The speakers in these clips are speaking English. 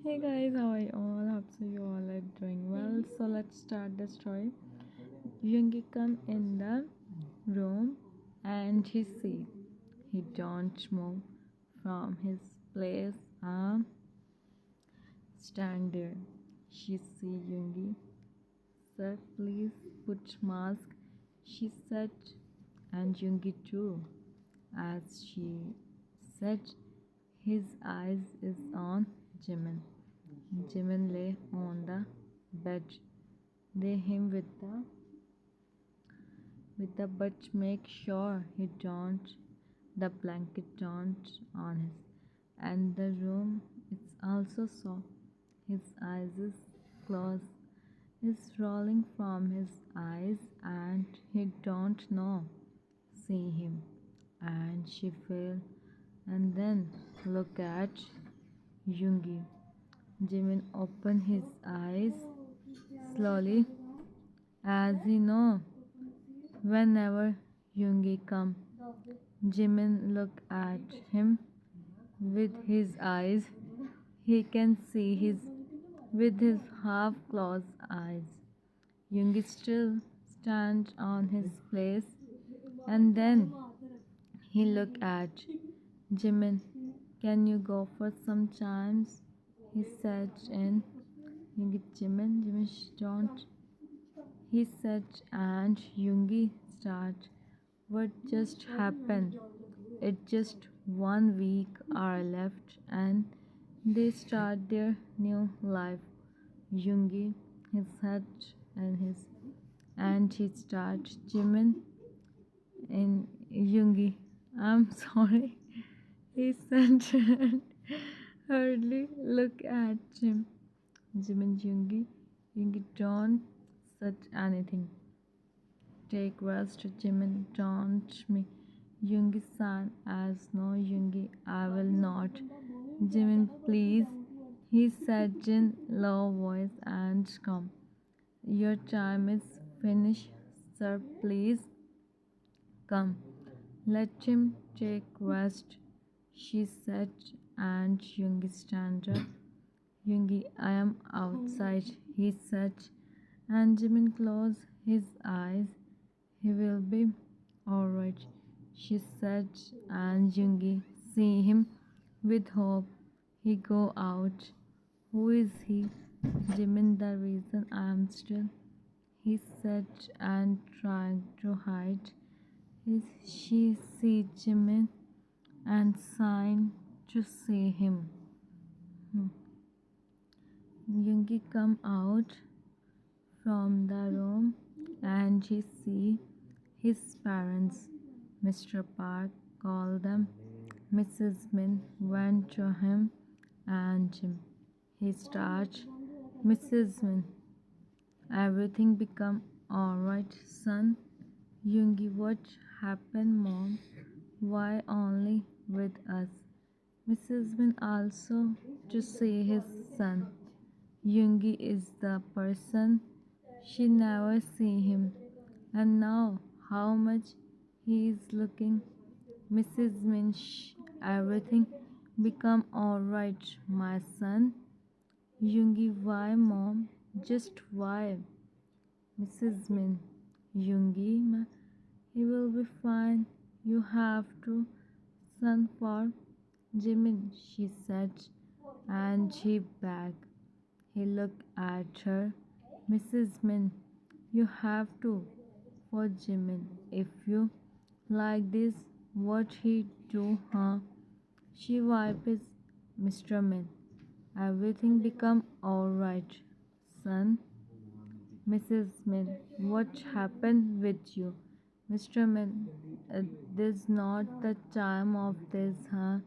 Hey guys, how are you all? Hope so you all are doing well. So let's start the story. Yoongi come in the room and he see he don't move from his place. Stand there. She see Yoongi. Sir, please put mask. She said, and Yoongi too. As she said, his eyes is on Jimin. Jimin lay on the bed. They him with the but make sure he don't the blanket don't on his and the room is also soft. His eyes is closed. Is rolling from his eyes and he don't know see him and she fell and then look at Yoongi. Jimin opened his eyes slowly as he know whenever Yoongi come. Jimin look at him with his eyes. He can see his with his half closed eyes. Yoongi still stands on his place and then he look at Jimin. Can you go for some chimes? He said in Yoongi Jimin don't. He said and Yoongi start. What just happened? It's just 1 week are left and they start their new life. Yoongi, his head and he starts Jimin in Yoongi. I'm sorry. He said and hardly look at Jim. Jimin Yoongi. Yoongi don't said anything. Take rest, Jimin. Don't me. Yoongi-san, as no Yoongi, I will not. Jimin, please, he said in low voice and calm. Your time is finished, sir. Please come. Let him take rest, she said, and Yoongi stand up. Yoongi, I am outside, he said, and Jimin closed his eyes. He will be alright, she said, and Yoongi see him with hope. He go out. Who is he? Jimin, the reason I am still, he said, and trying to hide. She see Jimin and signed to see him. Yoongi come out from the room and he see his parents. Mr. Park called them. Mrs. Min went to him and him. He started, Mrs. Min, everything become alright, son. Yoongi, what happened, mom? Why only with us? Mrs. Min also to see his son. Yoongi is the person she never see him, and now how much he is looking. Mrs. Min, everything become alright, my son. Yoongi, why, mom? Just why? Mrs. Min, Yoongi, he will be fine. You have to send for Jimin, she said, and she begged. He looked at her. Mrs. Min, you have to for Jimin. If you like this, what he do, huh? She wipes Mr. Min. Everything become alright, son. Mrs. Min, what happened with you? Mr. Min, this not the time of this, huh?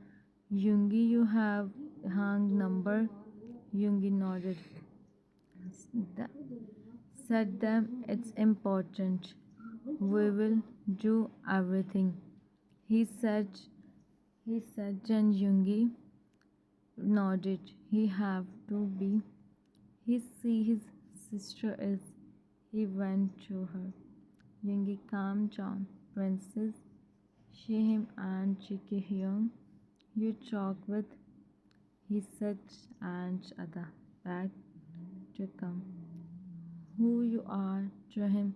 Yoongi, you have hung number. Yoongi nodded. Th- Said them it's important. We will do everything. He said Jen Yoongi nodded. He have to be. He see his sister is. He went to her. Yoongi calm down. Princess, she him and Chiki Hyung. You talk with He sat and at the back to come. Who you are to him,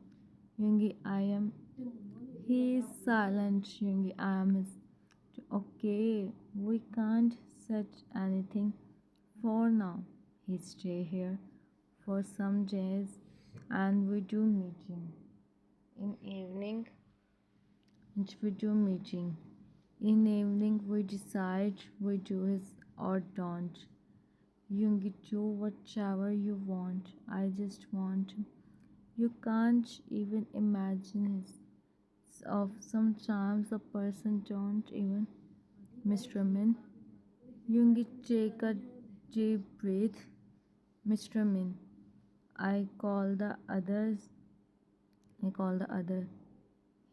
Yoongi, I am. He is silent, Yoongi, I am his. Okay, we can't set anything for now. He stay here for some days and we do meeting. In evening, and we do meeting. In evening, we decide we do his or don't. You can do whatever you want. I just want. You can't even imagine his. Of sometimes a person don't even. Mr. Min, you can take a deep breath. Mr. Min, I call the others. I call the other.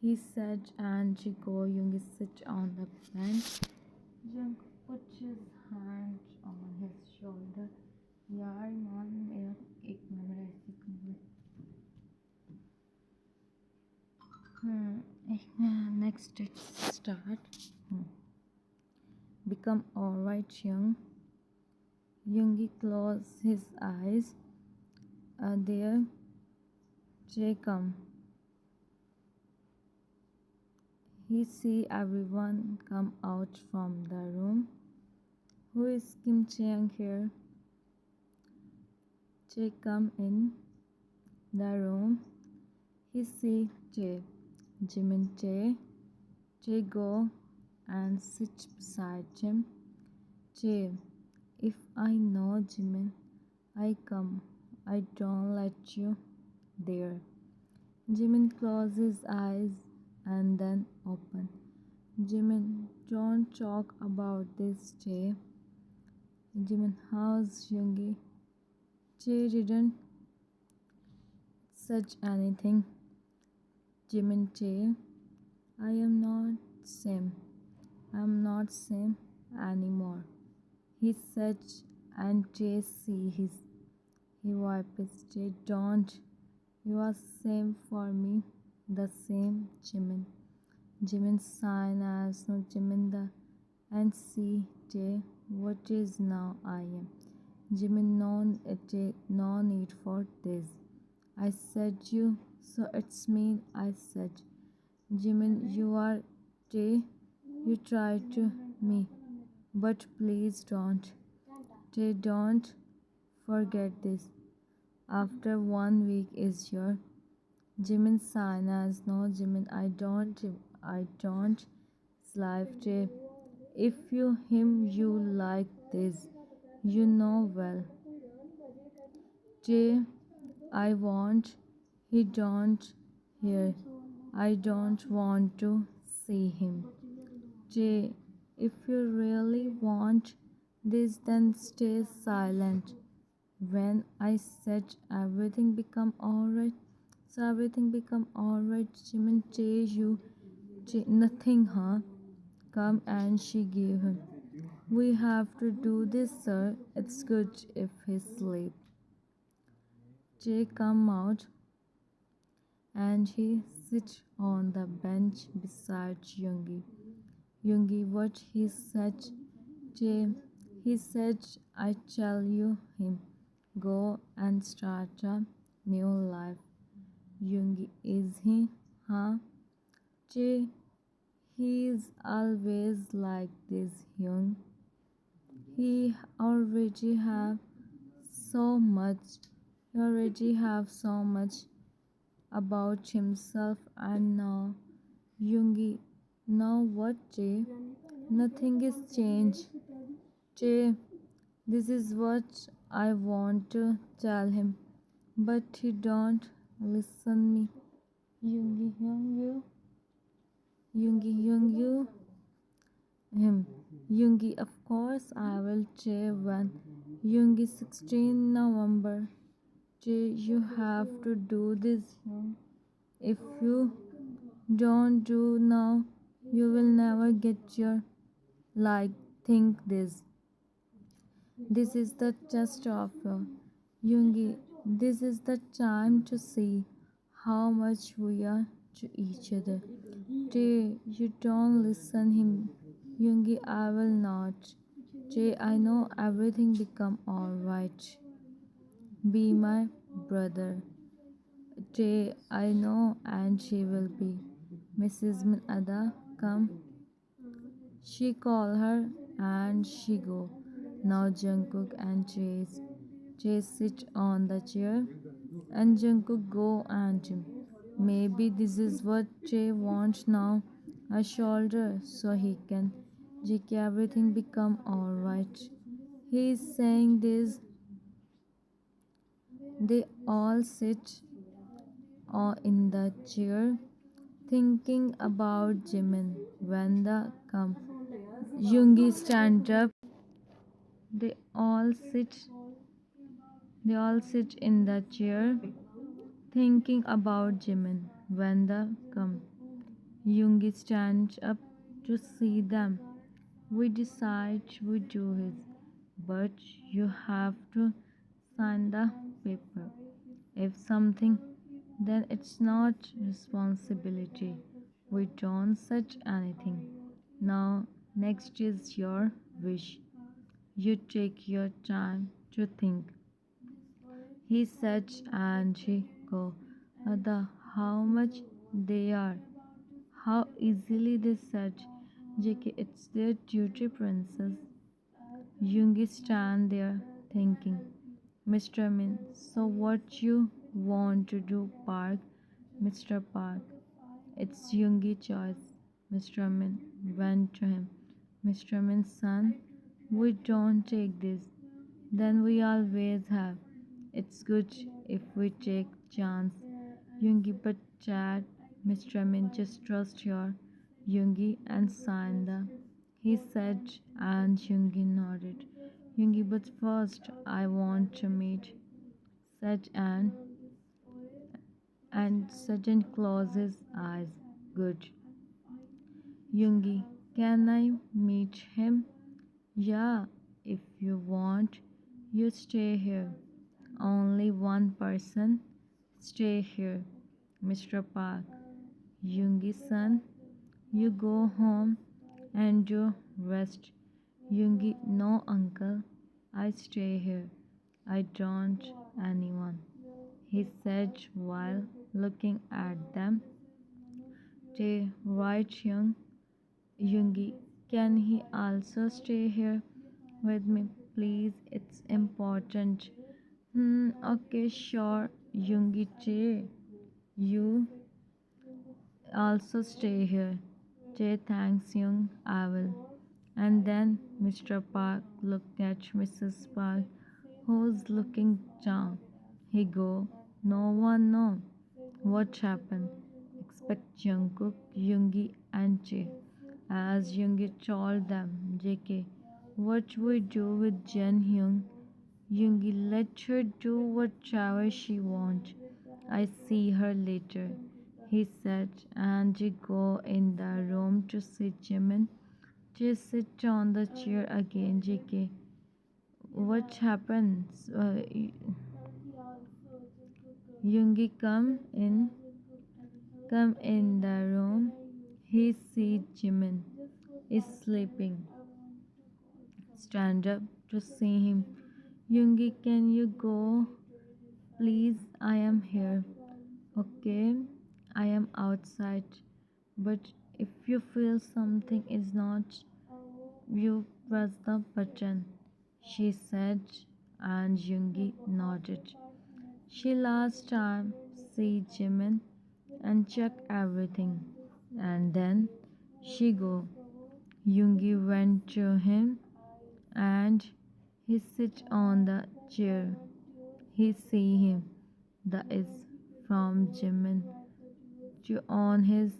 He said, and Chico Yoongi sit on the bench. Jung put his hand on his shoulder. यार मान मेरा एक minute ऐसे next it's start. Become alright, young. Yoongi closed his eyes. There, Jay come. He see everyone come out from the room. Who is Kim Chang here? Jay come in the room. He see Jay. Jimin Jay. Jay go and sit beside him. Jay, if I know Jimin, I come. I don't let you there. Jimin closes his eyes and then open. Jimin, don't talk about this, Jay. Jimin, how's Yoongi? Jay didn't say anything. Jimin, Jay, I am not same. I am not same anymore. He said, and Jay see his. He wipes Jay, don't. You are same for me. The same Jimin. Jimin sign as no Jimin the and see Jay, what is now I am. Jimin, no need for this. I said you, so it's mean I said. Jimin, you are Jay. You try to me, but please don't. Jay, don't forget this. After 1 week is your Jimin sign as no Jimin. I don't slave Jay. If you him you like this, you know well. Jay, I want. He don't hear. I don't want to see him. Jay, if you really want this, then stay silent. When I said everything become alright, so everything become alright. Jimin, Jay, you, Jay, nothing, huh? Come and she gave him. We have to do this, sir. It's good if he sleep. Jay come out and he sit on the bench beside Yoongi. Yoongi, what he said, Jay, he said, I tell you him, go and start a new life. Yoongi, is he? Huh? Jay, he is always like this, Young. He already have so much. He already have so much about himself and now Yoongi. Now what, Jay? Nothing is changed. Jay, this is what I want to tell him, but he don't listen me. Yoongi, Yoongi, him. Yoongi, of course I will say when. Yoongi, 16 November. Jay, you have to do this. If you don't do now, you will never get your like. Think this. This is the test of Yoongi. This is the time to see how much we are to each other. Jay, you don't listen him. Yoongi, I will not. Jay, I know everything become alright. Be my brother. Jay, I know and she will be. Mrs. Ada, come. She call her and she go. Now Jungkook and Chase sit on the chair and Jungkook go and Jim. Maybe this is what Jay wants now. A shoulder so he can JK everything become alright. He is saying this. They all sit in the chair thinking about Jimin when the come. Yoongi stand up. They all sit they all sit in the chair thinking about Jimin when the come. Yoongi stands up to see them. We decide we do his, but you have to sign the paper. If something, then it's not responsibility. We don't such anything. Now, next is your wish. You take your time to think. He said, and she go. The how much they are, how easily they said. JK, it's their duty, princess. Yoongi stand there thinking. Mr. Min, so what you want to do, Park? Mr. Park, it's Yoongi choice. Mr. Min went to him. Mr. Min's son, we don't take this. Then we always have. It's good if we take chance. Yoongi but Chad, Mr. Min just trust your Yoongi and sign the he said and Yoongi nodded. Yoongi but first I want to meet said and Sudden closed his eyes. Good. Yoongi, can I meet him? Yeah, if you want. You stay here. Only one person. Stay here. Mr. Park. Yoongi's son, you go home and you rest. Yoongi, no uncle. I stay here. I don't anyone, he said while looking at them. Stay right, Yoongi. Can he also stay here with me, please? It's important. Okay, sure, Yoongi. Che, you also stay here. Che, thanks, Young. I will. And then Mr. Park looked at Mrs. Park, who's looking down. He go, no one know what happened. Expect Jungkook, Yoongi, and Che. As Yoongi told them, JK, what we do with Jen Hyung? Yoongi, let her do whatever she wants. I see her later, he said, and they go in the room to see Jimin. Just sit on the chair again, JK. What happens? Yoongi come in the room. He sees Jimin is sleeping. Stand up to see him. Yoongi, can you go? Please, I am here. Okay, I am outside. But if you feel something is not, you press the button, she said, and Yoongi nodded. She last time see Jimin and check everything, and then she go. Yoongi went to him and he sit on the chair. He see him. That is from Jimin to on his.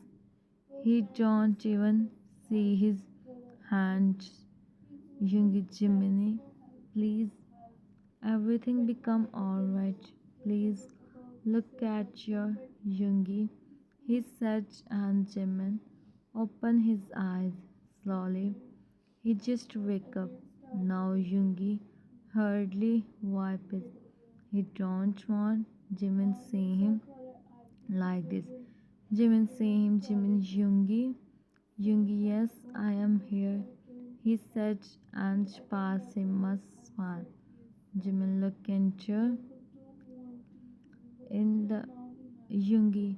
He don't even see his hands. Yoongi, Jiminy, please, everything become alright. Please look at your Yoongi, he said, and Jimin opened his eyes slowly. He just wake up. Now Yoongi hardly wipes. He don't want Jimin see him like this. Jimin see him, Jimin, Yoongi. Yoongi, yes, I am here. he said, and passed him a smile. Jimin looked into in the yoongi.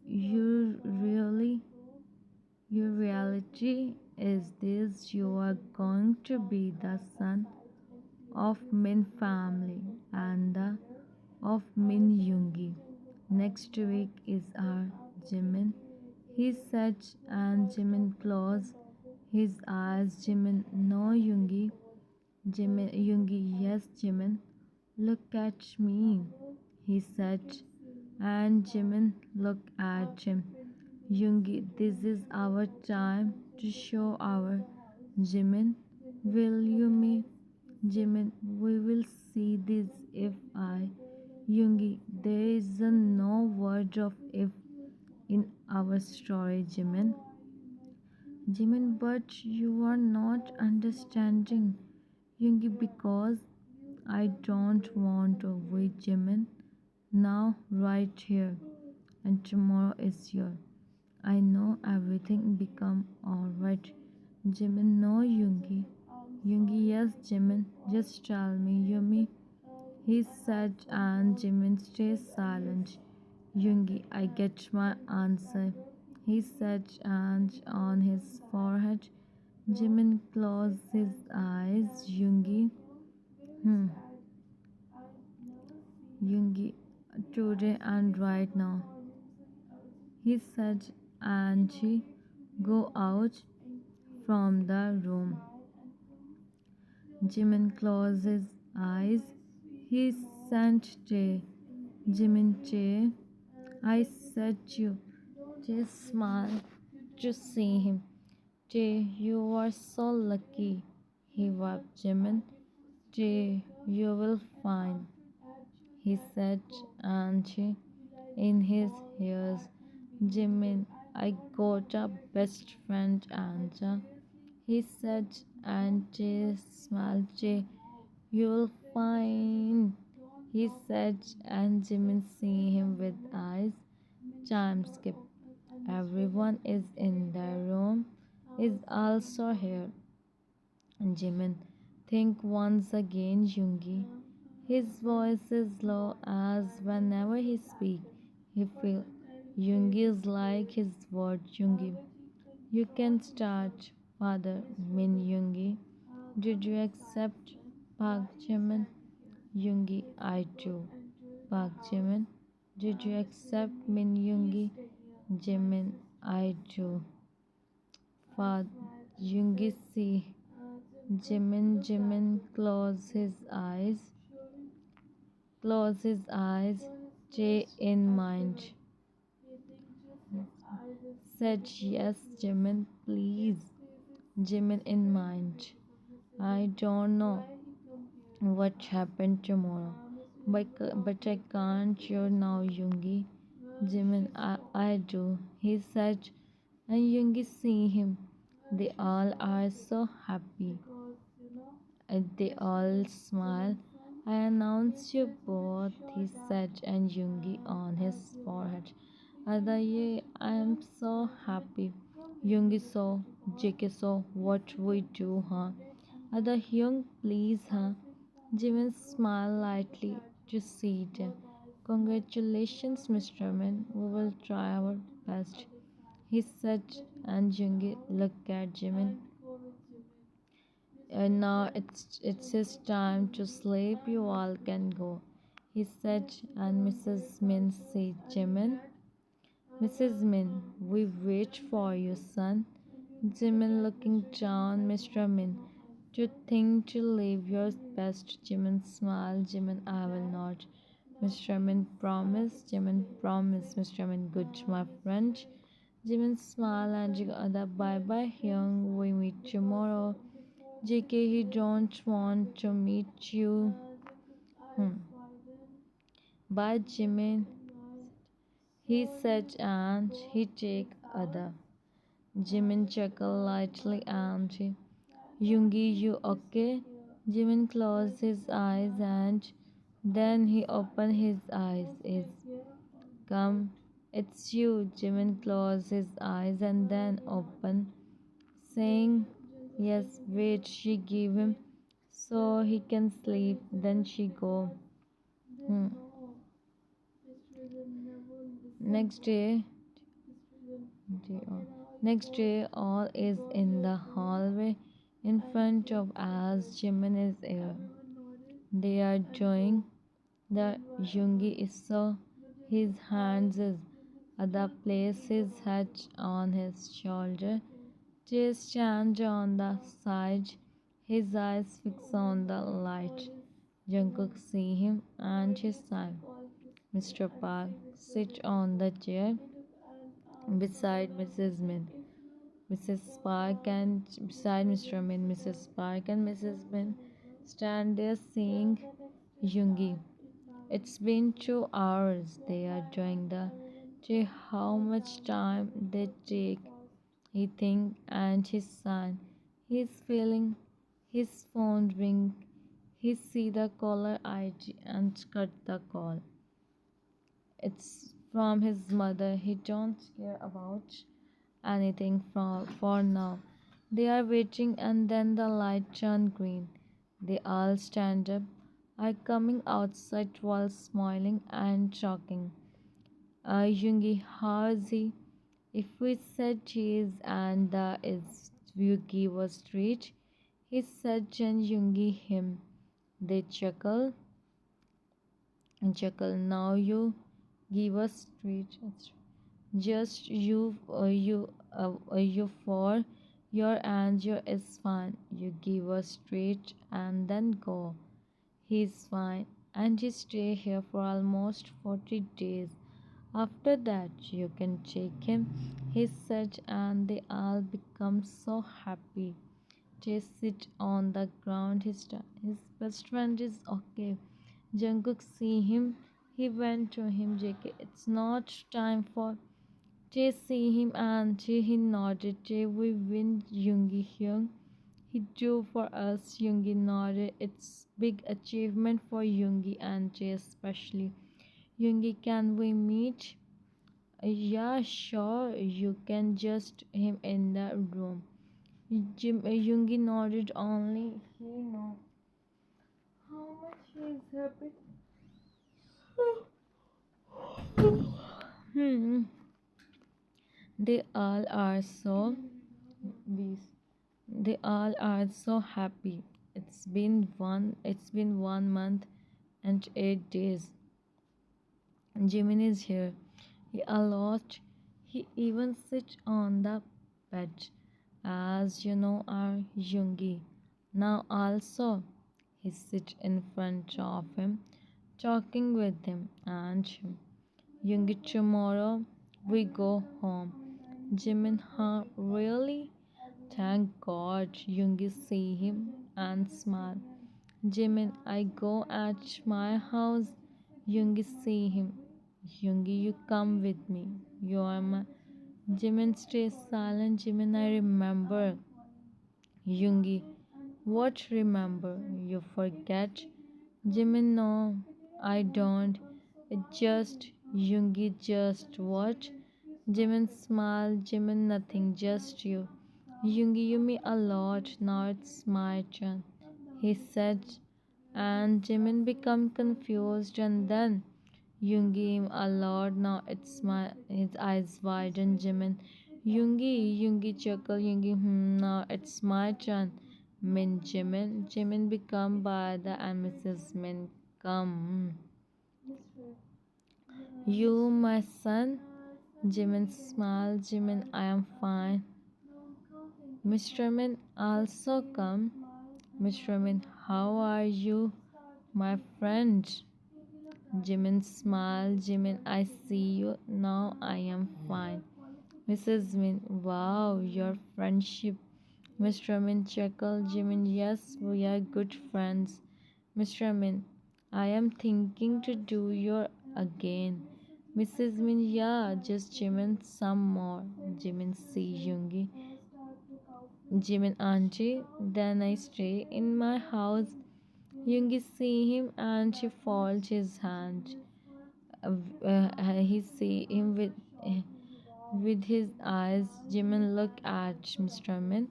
You really, your reality is this: you are going to be the son of Min family and the of Min Yoongi. Next week is our Jimin. He said, and Jimin closed his eyes. Jimin, no Yoongi. Jimin, Yoongi, yes, Jimin. Look at me, he said, and Jimin looked at him. Yoongi, this is our time to show our Jimin. Will you me? Jimin, we will see this if I. Yoongi, there is a no word of if in our story, Jimin. Jimin, but you are not understanding. Yoongi, because I don't want to wait, Jimin. Now, right here, and tomorrow is here. I know everything become alright. Jimin, no, Yoongi. Yoongi, yes, Jimin. Just tell me, Yumi. He said, and Jimin stayed silent. Yoongi, I get my answer. He said, and on his forehead, Jimin closed his eyes. Yoongi, hmm, Yoongi, today and right now. He said, and he go out from the room. Jimin closed his eyes. He sent Jay. Jimin Jay, I said you. Jay smiled to see him. Jay, you are so lucky. He wept. Jimin, Jay, you will find, he said, and in his ears. Jimin, I got a best friend, Anja. He said, and Jay smiled. Jay, you'll find, he said, and Jimin see him with eyes. Time skip. Everyone is in the room, is also here. And Jimin, think once again, Yoongi. His voice is low as whenever he speaks, he feels Yoongi is like his word, Yoongi. You can start, Father Min Yoongi. Did you accept Park Jimin? Yoongi, I do. Park Jimin, did you accept Min Yoongi? Jimin, I do. Father Yoongi, see. Jimin, close his eyes, Jay in mind. Said yes, Jimin, please. Jimin in mind. I don't know what happened tomorrow, but I can't you now, Yoongi. Jimin, I do. He said, and Yoongi see him. They all are so happy. And they all smile. I announce you both, he said, and Yoongi on his forehead. Adaye, I am so happy. Yoongi so, JK so, what we do, huh? Ada Hyung, please, huh? Jimin smiled lightly to see them. Congratulations, Mr. Min. We will try our best, he said, and Yoongi looked at Jimin. And now it's his time to sleep. You all can go, he said, and Mrs. Min said, Jimin. Mrs. Min, we wait for you, son. Jimin looking down, Mr. Min. To think to live your best. Jimin smiled. Jimin, I will not. Mr. Min promise. Jimin promise. Mr. Min, good, my friend. Jimin smiled and Jigada, bye bye, Hyung. We meet tomorrow. JK, he don't want to meet you. Bye, Jimin, he said, and he take other. Jimin chuckled lightly and Yoongi, you okay? Jimin closed his eyes and then he opened his eyes. Is come, it's you. Jimin closed his eyes and then opened, saying, Yes, wait, she give him so he can sleep. Then she go. Hmm. Next day, next day, all is in the hallway in front of us. Jimin is here. They are doing the yoongi is so his hands is at the place his head on his shoulder. Jay stands on the side, his eyes fixed on the light. Jungkook see him and his son, Mr. Park, sit on the chair beside Mrs. Min. Mrs. Park and beside Mr. Min, Mrs. Park and Mrs. Min stand there seeing Yoongi. It's been 2 hours they are doing the see how much time they take. He think and his son. He's feeling his phone ring. He see the caller ID and cut the call. It's from his mother. He don't care about anything for now. They are waiting and then the light turn green. They all stand up, are coming outside while smiling and talking. Yoongi, how is he? If we said cheese and is you give us treat, he said Chen Yoongi him. They chuckle. Now you give us treat. Just you for your and your is fine. You give us treat and then go. He's fine and he stay here for almost 40 days. After that, you can take him, he said, and they all become so happy. They sit on the ground. His best friend is okay. Jungkook see him. He went to him. JK, it's not time for. They see him and he nodded. Jay, we win Yoongi Hyung. He do for us. Yoongi nodded. It's big achievement for Yoongi and Jay especially. Yoongi, can we meet? Yeah, sure. You can just him in the room. Yoongi nodded only. He know how much he is happy. Hmm. They all are so these. They all are so happy. It's been 1 month and 8 days. Jimin is here. He a lot. He even sits on the bed. As you know, our Yoongi. Now also, he sits in front of him, talking with him. And Yoongi, tomorrow we go home. Jimin, huh? Really? Thank God. Yoongi see him and smile. Jimin, I go at my house. Yoongi see him. Yoongi, you come with me. You are my. Jimin stays silent. Jimin, I remember. Yoongi, what remember? You forget? Jimin, no, I don't. It just Yoongi, just what? Jimin smiled. Jimin, nothing, just you. Yoongi, you me a lot. Now it's my turn, he said, and Jimin became confused and then Yoongi a lot. Now it's my his eyes widen. Jimin, Yoongi chuckle. Yoongi, now it's my turn. Jimin become by the and Mrs. Min come. You, my son. Jimin smiled. Jimin, I am fine. Mr. Min also come. Mr. Min, how are you, my friend? Jimin smiled. Jimin, I see you. Now I am fine. Mrs. Min, wow, your friendship. Mr. Min chuckled. Jimin, yes, we are good friends. Mr. Min, I am thinking to do your again. Mrs. Min, yeah, just Jimin some more. Jimin see Yoongi. Jimin auntie, then I stay in my house. Yoongi see him and she folds his hand. He see him with his eyes. Jimin look at Mr. Min.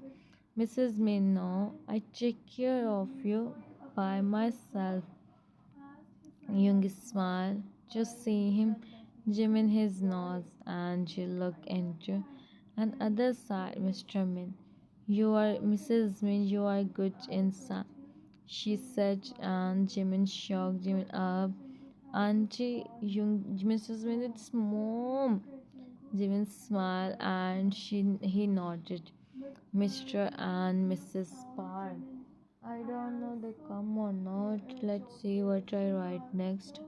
Mrs. Min, no, I take care of you by myself. Young smile. Just see him, Jimin his nose, and she look into an other side, Mr. Min. You are Mrs. Min, you are good inside, she said, and Jimin shocked Jimin up. Auntie Young Mrs. Min, it's mom. Jimin smiled and he nodded. Mr. and Mrs. Park. I don't know they come or not. Let's see what I write next.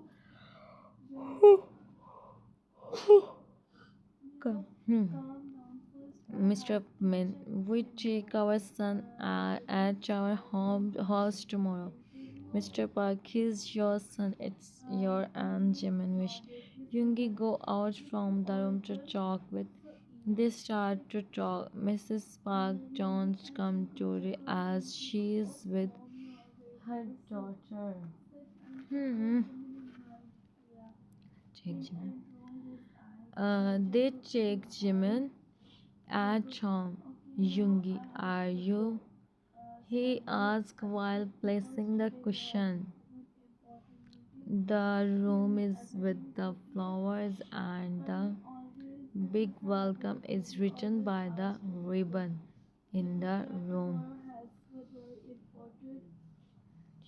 Come. Mr. Min, we take our son at our house tomorrow. Mr. Park, he's your son. It's your Aunt Jimin wish. Yoongi go out from the room to talk with. They start to talk. Mrs. Park don't come to as she is with her daughter. Hmm. Check Jimin. They check Jimin at home. Yoongi, are you? He asked while placing the cushion. The room is with the flowers and the big welcome is written by the ribbon in the room.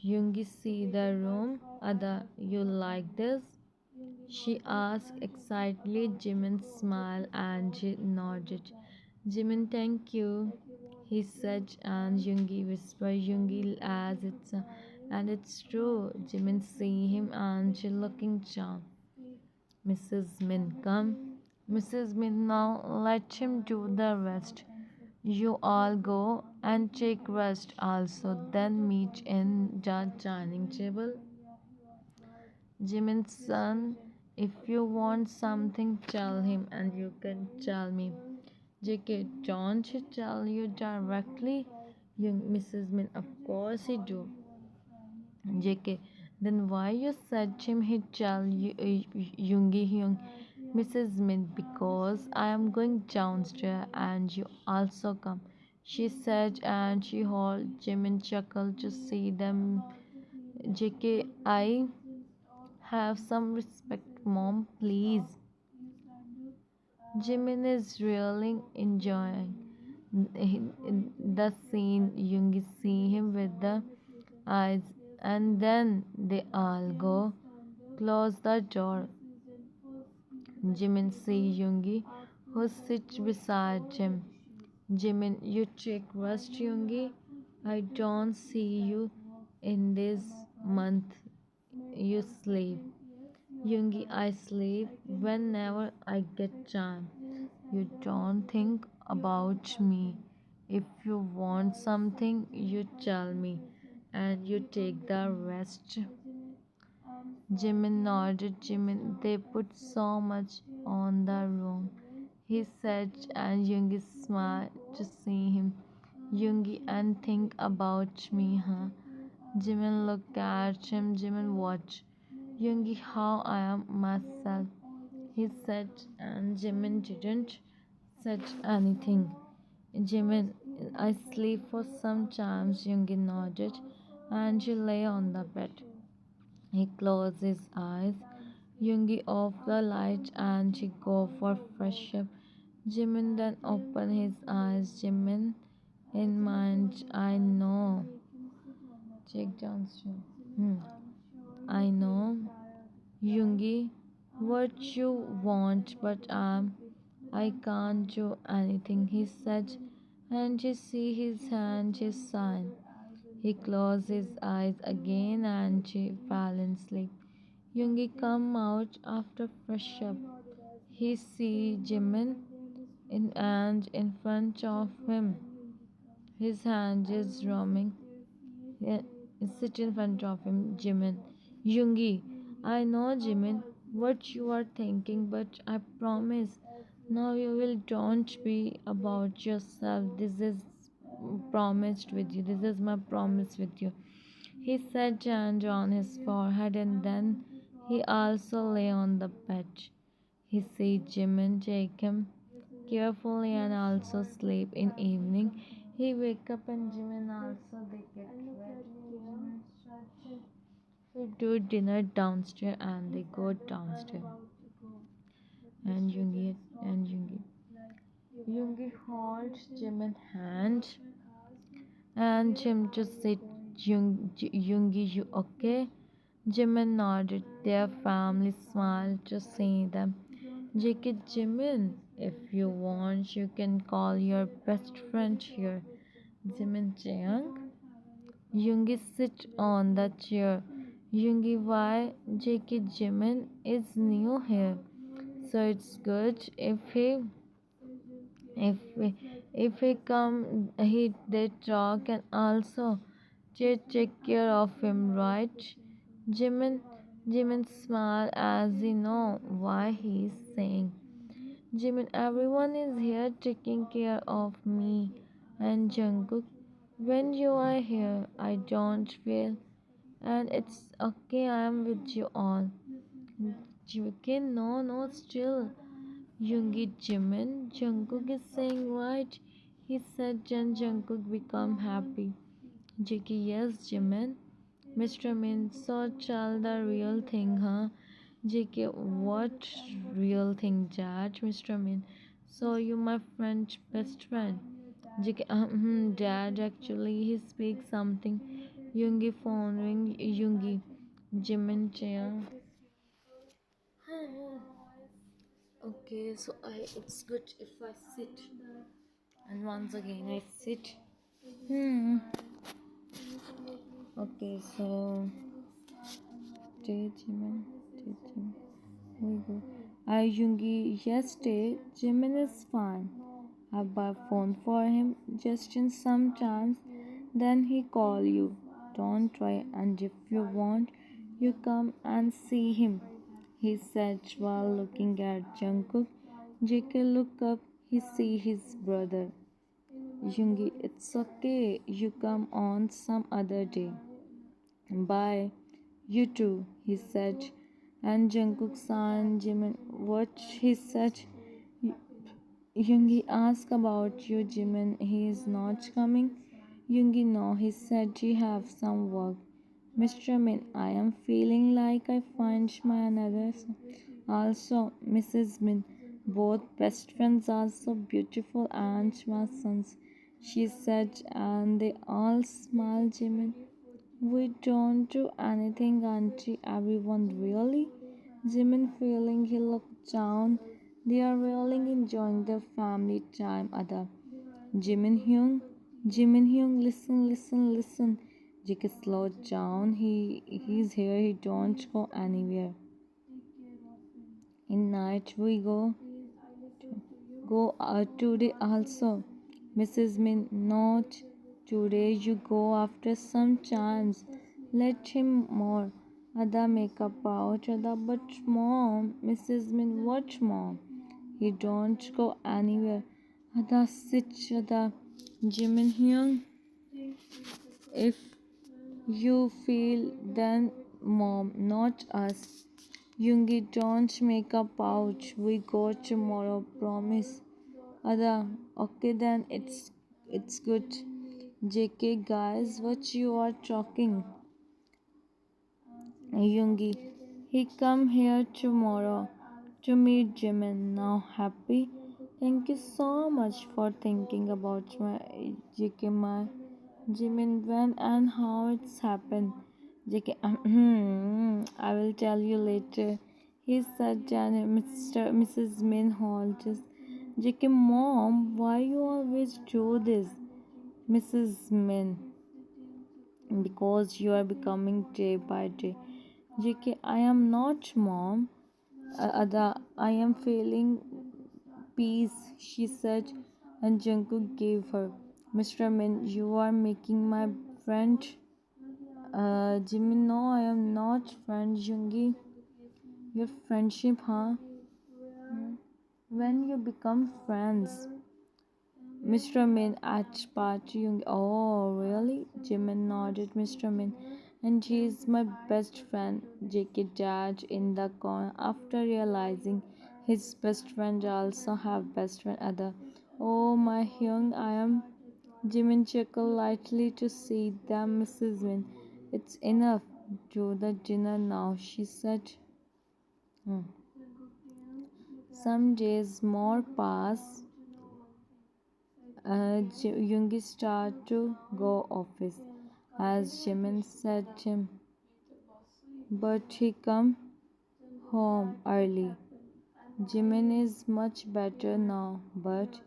Yoongi see the room. Ada, you like this? She asked excitedly. Jimin smiled and she nodded. Jimin, thank you, he said, and Yoongi whispered, Yoongi, as it's and it's true. Jimin see him and she looking down. Mrs. Min, come. Mrs. Min, now let him do the rest. You all go and take rest also, then meet in the dining table. Jimin's son, if you want something, tell him and you can tell me. JK, don't he tell you directly? Young Mrs. Min, of course he do. JK, then why you said him he tell you Yoongi Hyung? Mrs. Min, because I am going downstairs and you also come. She said and she heard Jimin chuckle to see them. JK, I have some respect, mom, please. Jimin is really enjoying the scene. Yoongi see him with the eyes, and then they all go close the door. Jimin see Yoongi, who sits beside him. Jimin, you take rest, Yoongi. I don't see you in this month. You sleep. Yoongi, I sleep whenever I get time. You don't think about me. If you want something, you tell me, and you take the rest. Jimin nodded. Jimin, they put so much on the room, he said, and Yoongi smiled to see him. Yoongi, and think about me, huh? Jimin looked at him. Jimin, watch. Yoongi, how I am myself, he said, and Jimin didn't said anything. Jimin, I sleep for some time. Yoongi nodded, and she lay on the bed. He closed his eyes. Yoongi off the light and she go for fresh up. Jimin then opened his eyes. Jimin, in mind, I know. Check downstream. I know. Yoongi, what you want, but I can't do anything, he said, and she see his hand, she sighed. He closed his eyes again and she fell in sleep. Yoongi come out after fresh up. He see Jimin in front of him. His hand is roaming. Yeah, sit in front of him, Jimin. Yoongi, I know, Jimin, what you are thinking, but I promise now you will don't be about yourself. This is promised with you. This is my promise with you. He set hand on his forehead and then he also lay on the bed. He said Jimin take him carefully and also sleep in evening. He wake up and Jimin also they get ready. He do dinner downstairs and they go downstairs. And Yoongi holds Jimin hand and Jim just said, Yoongi, you okay? Jimin nodded. Their family smiled, just seeing them. JK Jimin, if you want, you can call your best friend here. Jimin Jiang. Yoongi sit on the chair. Yoongi, why? JK Jimin is new here, so it's good if we, if he come he they talk and also they take care of him, right? Jimin Jimin smile as he know why he's saying. Jimin, everyone is here taking care of me and Jungkook. When you are here, I don't feel, and it's okay. I am with you all. JK, no, still. Yoongi Jimin, Jungkook is saying right. He said Jen Jungkook become happy. JK, yes, Jimin. Mr. Min, so tell the real thing, huh? JK, what real thing, Dad? Mr. Min, so you my friend, best friend. JK, Dad, actually, he speaks something. Yoongi phone ring, Yoongi. Jimin, chair. Okay, so it's good if I sit. And once again I sit. Hmm. Okay, so Jimin. We go. I Yoongi, yesterday Jimin is fine. I buy phone for him just in sometimes. Then he call you. Don't try, and if you want, you come and see him. He said while looking at Jungkook. JK look up. He see his brother. Yoongi, it's okay. You come on some other day. Bye. You too, he said. And Jungkook and Jimin, what he said. Yoongi asked about you, Jimin. He is not coming. Yoongi, no, he said he have some work. Mr. Min, I am feeling like I find my another. Also, Mrs. Min, both best friends are so beautiful and my sons, she said, and they all smiled. Jimin, we don't do anything, auntie. Everyone really? Jimin feeling he looked down. They are really enjoying their family time. Other Jimin Hyung, listen. JK slow down. He's here. He don't go anywhere. In night we go today also. Mrs. Min, not today. You go after some times. Let him more. Ada makeup out. Ada, but mom. Mrs. Min, what mom? He don't go anywhere. Ada, sit. Ada. Jimin Hyung, if you feel, then mom, not us. Yoongi, don't make a pouch. We go tomorrow, promise. Ada, okay then it's good. JK, guys, what you are talking? Yoongi, he come here tomorrow to meet Jimin. Now happy? Thank you so much for thinking about my JK, my Jimin, when and how it's happened. JK, I will tell you later. He said, and Mrs. Min Hall just JK, mom, why you always do this? Mrs. Min, because you are becoming day by day. JK, I am not mom. Ada, I am feeling peace, she said, and Jungkook gave her. Mr. Min, you are making my friend. Jimin, no, I am not friend. Yoongi, your friendship, huh? When you become friends. Mr. Min at party. Oh, really? Jimin nodded. Mr. Min, and he is my best friend. JK dad in the corner after realizing his best friend also have best friend other. Oh my Hyung, I am Jimin chuckled lightly to see them, Mrs. Min. It's enough. Do the dinner now, she said. Hmm. Some days more pass. Yoongi started to go office, as Jimin said him, but he come home early. Jimin is much better now, but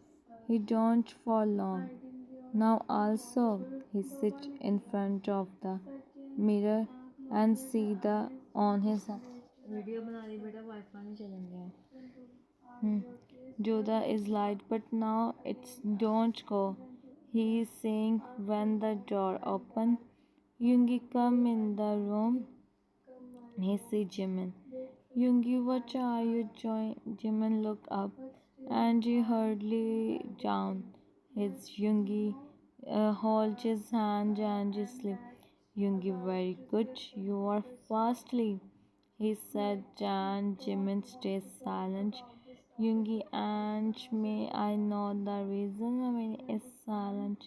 he don't for long. Now also he sit in front of the mirror and see the on his video बना रही बेटा wifi नहीं चलन गया Joda is light, but now it's don't go. He is saying when the door open. Yoongi come in the room. He see Jimin. Yoongi, what are you doing? Jimin look up and he hurriedly down. It's Yoongi. Hold his hand and he sleep. Yoongi, very good. You are fastly. He said, and Jimin stays silent. Yoongi, and may I know the reason is silent?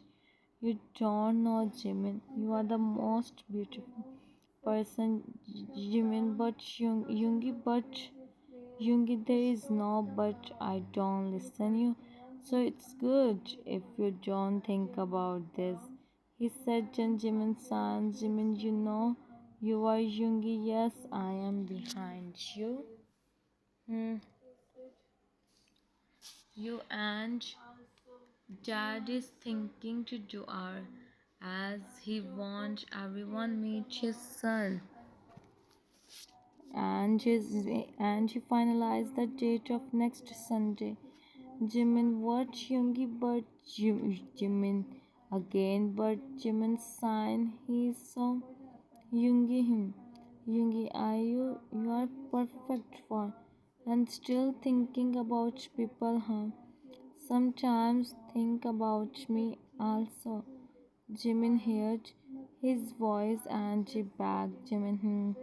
You don't know Jimin. You are the most beautiful person, Jimin, but Yoongi, there is no but. I don't listen you, so it's good if you don't think about this. He said, Jimin san, Jimin, you know, you are Yoongi. Yes, I am behind you. Hmm. You and Dad is thinking to do our as he wants everyone meet his son and he finalized the date of next Sunday. Jimin what Yoongi but Jimin again but Jimin sign he saw Yoongi him. Yoongi are you are perfect for and still thinking about people huh? Sometimes think about me also. Jimin heard his voice and she begged Jimin,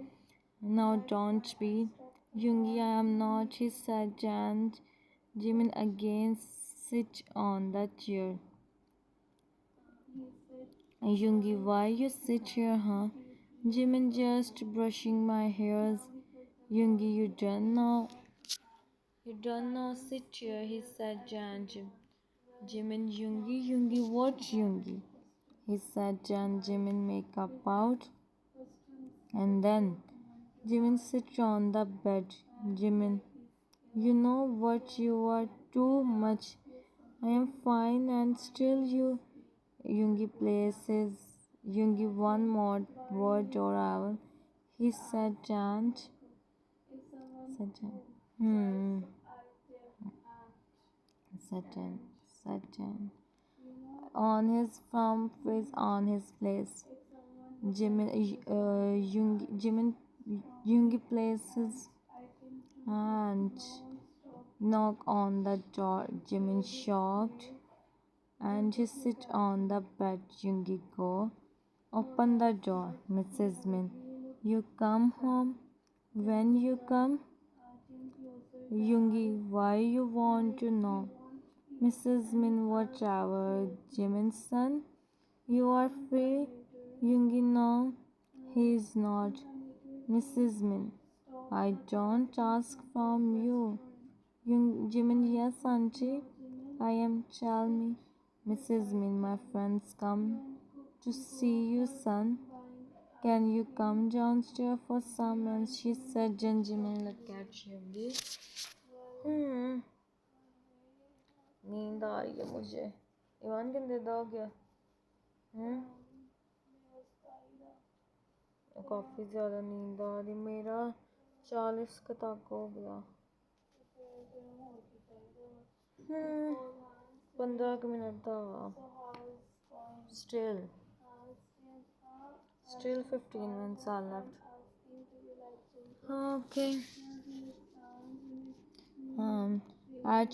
now don't be. Yoongi, I am not, he said, and Jimin again sit on the chair. Yoongi, why you sit here, huh? Jimin just brushing my hairs. Yoongi, you don't know. You don't know, sit here, he said, and Jimin, Yoongi, what Yoongi? He said, and Jimin make up out. And then Jimin sit on the bed. Jimin, you know what? You are too much. I am fine and still you. Yoongi places. Yoongi one more word or I will. He said and hmm. Satan. Satan. On his firm face on his place. Yoongi places and knock on the door. Jimin shocked and he sit on the bed. Yoongi go. Open the door, Mrs. Min. You come home. When you come, Yoongi, why you want to know? Mrs. Min, whatever. Jimin's son, you are free. Yoongi, no, he is not. Mrs. Min, I don't ask from you. Jimin, yes, auntie. I am. Tell me. Mrs. Min, my friends come to see you, son. Can you come downstairs for some? And she said, Jimin, look at Yoongi. नींद आ रही है मुझे ईमान कितने देर हो गया काफ़ी ज़्यादा नींद आ रही मेरा 40 का तक हो गया 15 मिनट था still 15 minutes are left okay at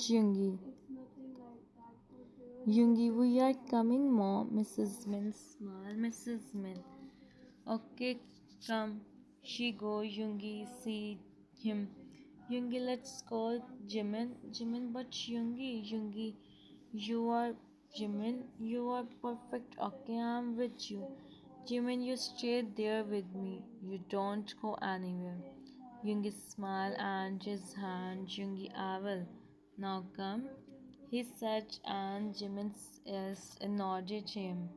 Yoongi, we are coming, Mom. Mrs. Min smiled. Mrs. Min. Okay, come. She go. Yoongi, see him. Yoongi, let's call Jimin. Jimin, but Yoongi, you are Jimin, you are perfect. Okay, I'm with you. Jimin, you stay there with me. You don't go anywhere. Yoongi smiled and his hand. Yoongi, I will. Now come. He said, and Jimin nodded him.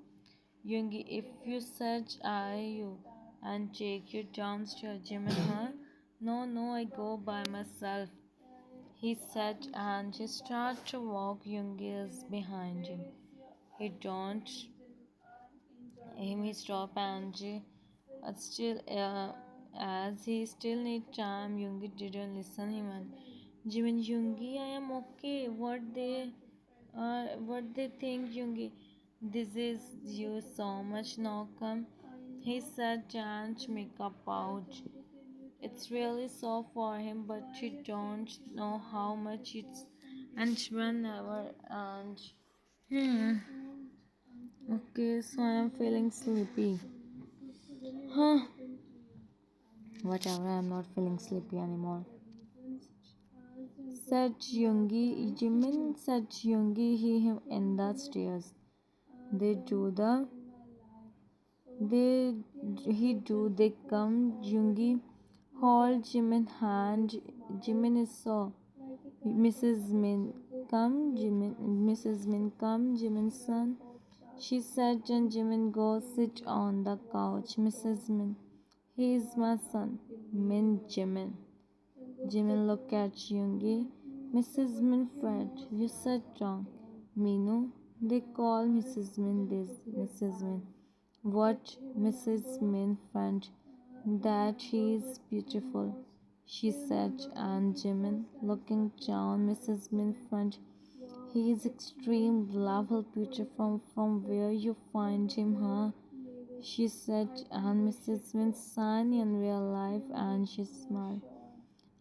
Yoongi, if you said you and take you downstairs, Jimin, huh? No, no, I go by myself. He said, and he started to walk. Yoongi is behind him. He don't he stopped and still as he still need time. Yoongi didn't listen him and Jimin, Yoongi, I am okay. What they think, Yoongi? This is you so much now come. He said and make up out. It's really so for him, but you don't know how much it's and whenever and hmm. Okay, so I am feeling sleepy. Huh? Whatever, I am not feeling sleepy anymore. Said Yoongi, Jimin said Yoongi, him in the stairs. They do the, they, they come. Yoongi hold Jimin hand. Jimin is so. Mrs. Min, come, Jimin. Mrs. Min, come, Jimin's son. She said, and Jimin, go sit on the couch. Mrs. Min, he is my son. Min Jimin. Jimin look at Yoongi. Mrs. Min friend, you said wrong. Minu, they call Mrs. Min this Mrs. Min. What Mrs. Min friend? That he is beautiful, she said, and Jimin looking down Mrs. Min friend. He is extreme level beautiful from where you find him, huh? She said, and Mrs. Min sighed in real life and she smiled.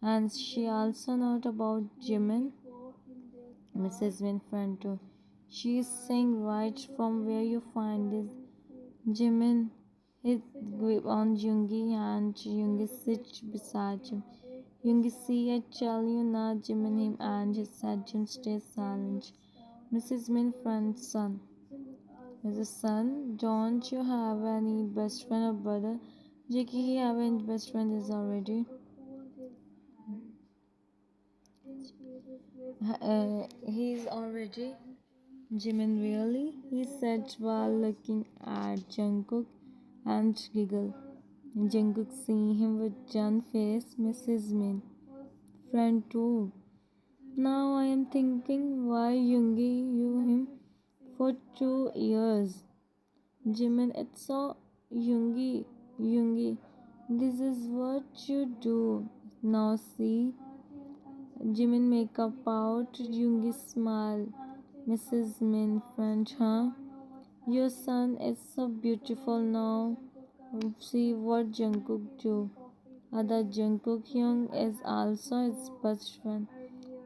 And she also noted about Jimin, Mrs. Min friend too. She is saying right from where you find this Jimin. His grip on Yoongi and Yoongi sits beside him. Yoongi, see, I tell you now, Jimin him and he said Jim stay silent. Mrs. Min friend's son. Mrs. Son, don't you have any best friend or brother? Jackie, he have any best friend is already. He's already Jimin, really? He said while looking at Jungkook and giggled. Jungkook seeing him with John face, Mrs. Min. Friend too. Now I am thinking why Yoongi you him for 2 years. Jimin, it's so Yoongi. This is what you do. Now see. Jimin make up out. Yoongi smile. Mrs. Min friend, huh? Your son is so beautiful now. See what Jungkook do. Other Jungkook Hyung is also his best friend.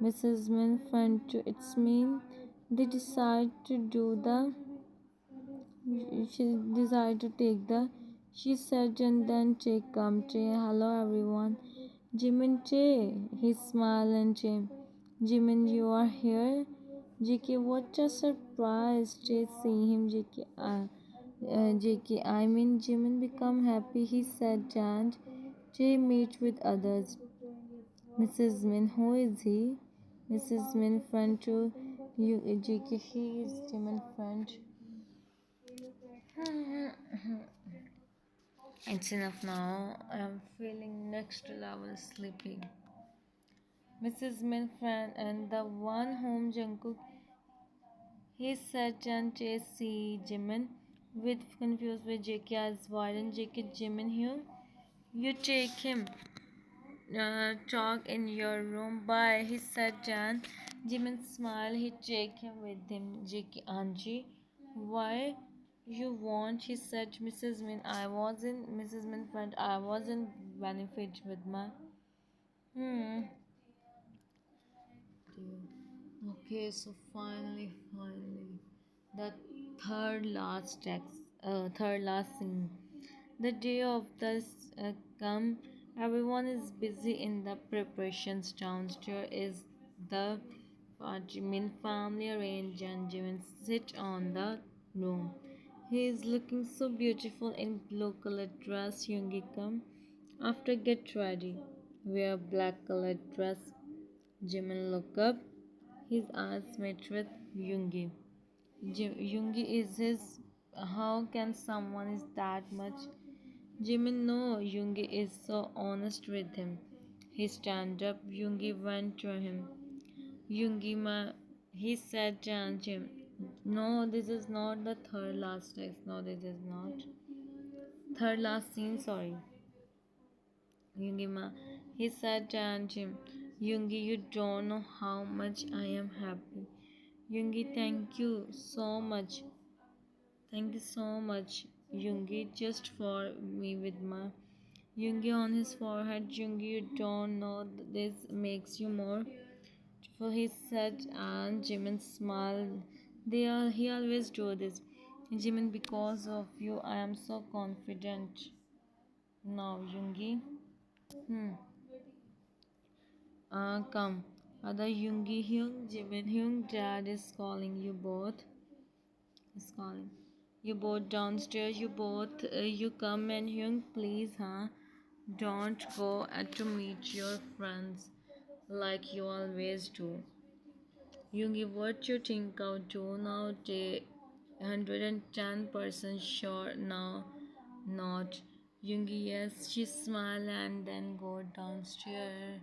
Mrs. Min friend too. It's mean they decide to do the. She decided to take the. She said and then take come Che. Hello everyone. Jimin Che. He smiled and Che. Jimin, you are here. JK, what a surprise. Che see him. JK, I mean Jimin become happy. He said and Che meet with others. Mrs. Min, who is he? Mrs. Min friend to you, JK. He is Jimin friend. It's enough now. I'm feeling next level sleepy. Mrs. Min friend and the one whom Jungkook he said and see Jimin with confused with JK as why didn't JK Jimin here? You take him. Talk in your room. Bye. He said Jan. Jimin smiled. He take him with him. JK Anji. Why? You want? He said, Mrs. Min. I wasn't Mrs. Min friend. I wasn't benefit with my. Hmm. Okay, so finally, the third last scene. The day of this come, everyone is busy in the preparations. Downstairs is the Jimin family arrange and Jimin sit on the room. He is looking so beautiful in blue colored dress. Yoongi come after get ready. Wear black colored dress. Jimin look up. His eyes met with Yoongi. Yoongi is his. How can someone is that much? Jimin no. Yoongi is so honest with him. He stand up. Yoongi went to him. Yoongi he said Jim. No, this is not the third last text. No, this is not. Third last scene, sorry. Yoongi he said Jim. Yoongi, you don't know how much I am happy. Yoongi, thank you so much. Thank you so much, Yoongi, just for me with my Yoongi on his forehead. Yoongi, you don't know this makes you more. For he said, and Jimin smiled. He always do this. Jimin, because of you, I am so confident. Now, Yoongi. Hmm. Come. Other Yoongi Hyung, Jimin Hyung, Dad is calling you both. Is calling. You both downstairs. You both. You come and Hyung, please, huh? Don't go to meet your friends like you always do. Yoongi, what you think of do now? They 110% sure now not. Yoongi, yes, she smile and then go downstairs.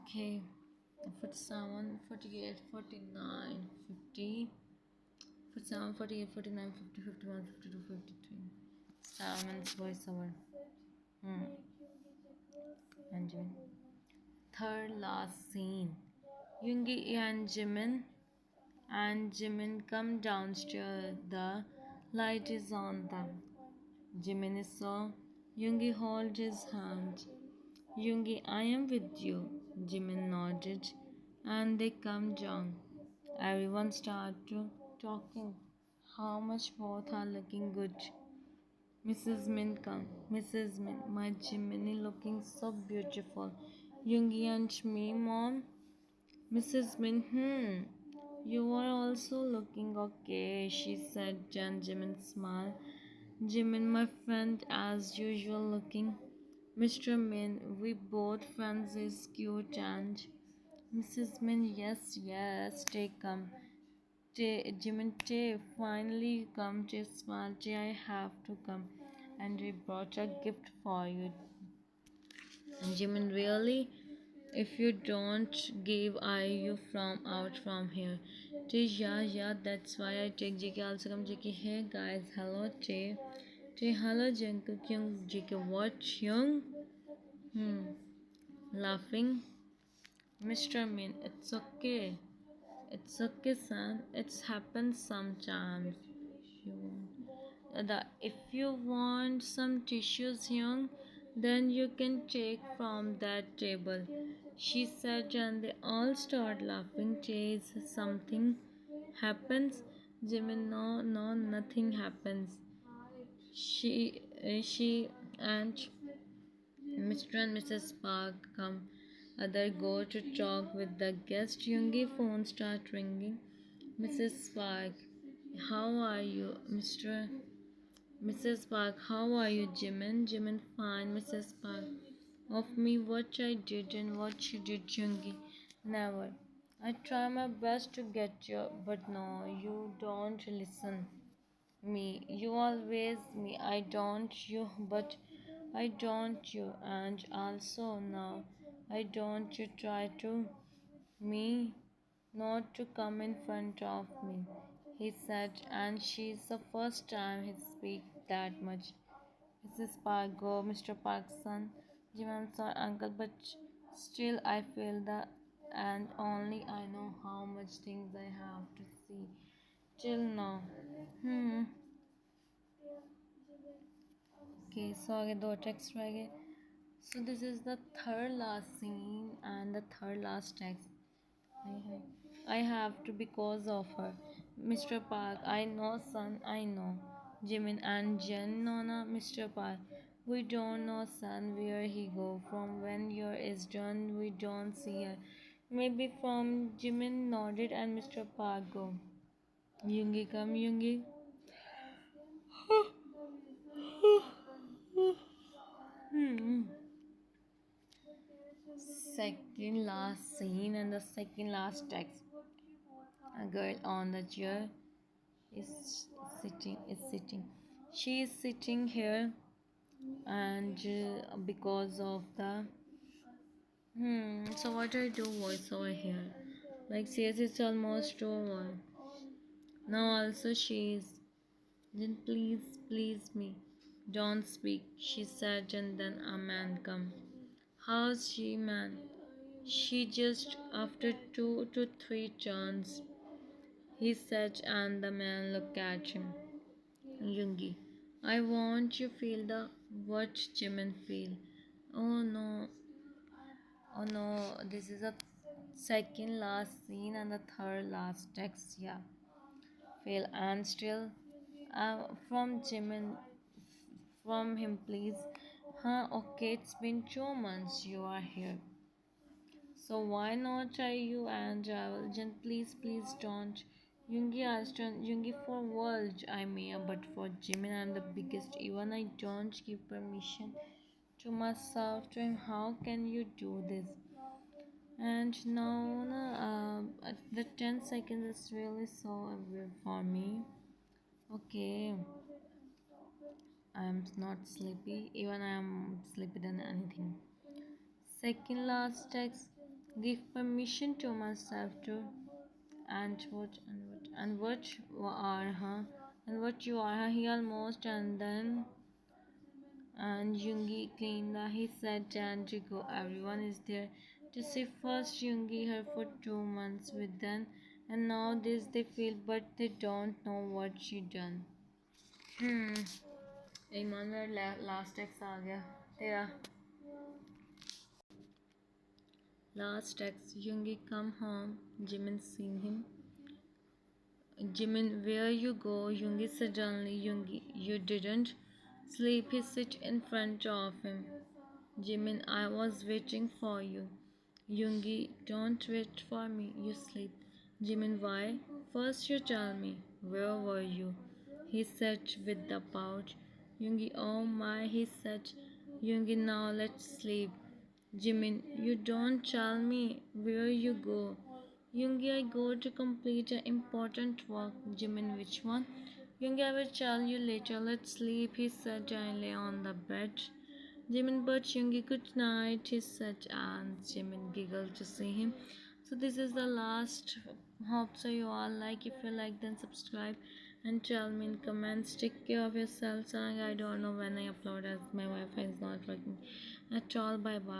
Okay. 47, 48, 49, 50, 47, 48, 49, 50, 51, 52, 53. Simon's voiceover. Hmm. And third last scene. Yoongi and Jimin come downstairs. The light is on them. Jimin saw Yoongi hold his hand. Yoongi, I am with you. Jimin nodded, and they come down. Everyone started talking. How much both are looking good. Mrs. Min come. Mrs. Min, my Jiminy looking so beautiful. Yoongi and me, mom. Mrs. Min, you are also looking okay, she said. Jimin smiled. Jimin, my friend, as usual, looking. Mr. Min, we both friends is cute and Mrs. Min, yes, yes, take come. Jimin, finally come, smile, I have to come. And we brought a gift for you. And Jimin, really? If you don't give I you from out from here. Yeah, that's why I take JK also come JK. Hey guys, hello hello Jungle Kyung JK what young? Laughing. Mr. Min, it's okay. It's okay, son. It's happened sometimes. If you want some tissues, young, then you can take from that table. She said, and they all start laughing. Chase something happens. Jimmy, no, nothing happens. She and Mr. and Mrs. Park come. Other go to talk with the guest. Yoongi phone start ringing. Mrs. Park, how are you, Mrs. Park, how are you, Jimin? Jimin, fine, Mrs. Park. Of me, what I did and what you did, Yoongi. Never. I try my best to get you, but no, you don't listen me. You always me. I don't you, but I don't you. And also now, I don't you try to me not to come in front of me, he said, and she's the first time he speak that much. Mrs. Park, go, Mr. Park's son. Jim, I'm sorry, uncle, but still I feel that, and only I know how much things I have to see. Till now. Okay, so आगे दो text रह गए. So this is the third last scene and the third last text. I have to because of her. Mr. Park, I know, son, I know. Jimin and Jen, Nona, Mr. Park. We don't know, son, where he go. From when your is done, we don't see her. Maybe from Jimin nodded and Mr. Park go. Yoongi come, Yoongi. Hmm. Second last scene and the second last text. A girl on the chair is sitting. She is sitting here and because of the so what do I do voice over here? Like says it's almost over. Now also she is. Then please me. Don't speak, she said, and then a man come. How's she, man? She just after 2 to 3 turns, he said, and the man looked at him. Yoongi, I want you feel the what Jimin feel. Oh no, oh no, this is a second last scene and the third last text. Yeah, feel and still. From Jimin, from him, please. Huh? Okay, it's been 2 months. You are here. So why not try you and travel? Jen, please don't. Yoongi asked Yoongi for world I may, but for Jimin I'm the biggest. Even I don't give permission to myself to him. How can you do this? And now, the 10 seconds is really so weird for me. Okay, I'm not sleepy. Even I'm sleepy than anything. Second last text. Give permission to myself to and what you are, huh? And what you are, huh? He almost and Yoongi cleaned he said and to go. Everyone is there to see first Yoongi her for 2 months with them, and now this they feel, but they don't know what she done. Hmm. ईमान मेरा last text आ गया तेरा last text. Yoongi come home. Jimin seen him. Jimin, where you go? Yoongi suddenly. Yoongi, you didn't sleep. He sit in front of him. Jimin, I was waiting for you. Yoongi, don't wait for me. You sleep. Jimin, why? First you tell me. Where were you? He said with the pouch. Yoongi, oh my, he said. Yoongi, now let's sleep. Jimin, you don't tell me where you go. Yoongi, I go to complete an important work. Jimin, which one? Yoongi, I will tell you later. Let's sleep, he said, and lay on the bed. Jimin, but Yoongi, good night, he said, and Jimin giggled to see him. So this is the last. Hope so you all like. If you like, then subscribe and tell me in comments. Take care of yourselves. And I don't know when I upload as my Wi-Fi is not working at all. Bye bye.